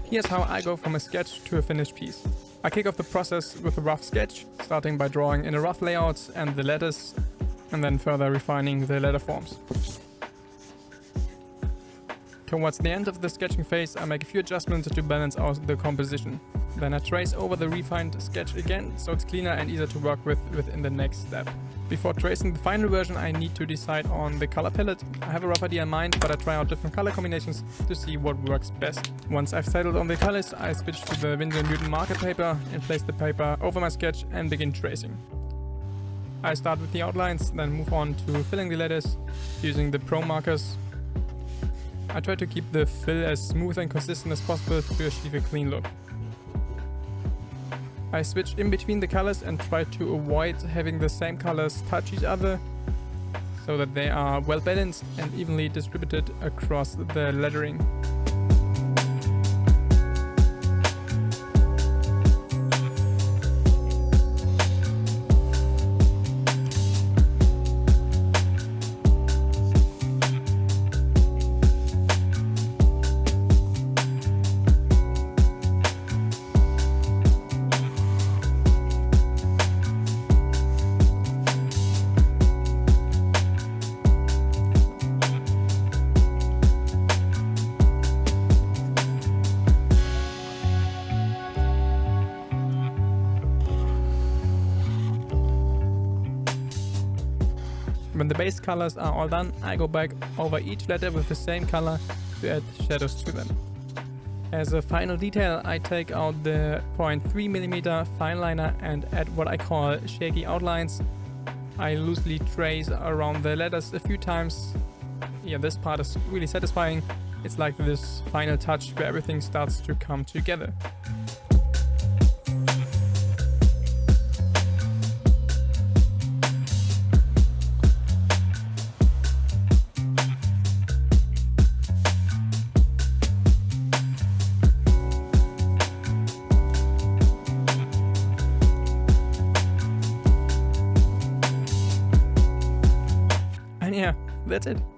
Here's how I go from a sketch to a finished piece. I kick off the process with a rough sketch, starting by drawing in a rough layout and the letters, and then further refining the letter forms. Towards the end of the sketching phase, I make a few adjustments to balance out the composition. Then I trace over the refined sketch again, so it's cleaner and easier to work with within the next step. Before tracing the final version, I need to decide on the color palette. I have a rough idea in mind, but I try out different color combinations to see what works best. Once I've settled on the colors, I switch to the Winsor marker paper and place the paper over my sketch and begin tracing. I start with the outlines, then move on to filling the letters using the Promarkers. I try to keep the fill as smooth and consistent as possible to achieve a clean look. I switch in between the colors and try to avoid having the same colors touch each other so that they are well balanced and evenly distributed across the lettering. When the base colors are all done, I go back over each letter with the same color to add shadows to them. As a final detail, I take out the 0.3mm fineliner and add what I call shaky outlines. I loosely trace around the letters a few times. Yeah, this part is really satisfying. It's like this final touch where everything starts to come together. And yeah, that's it.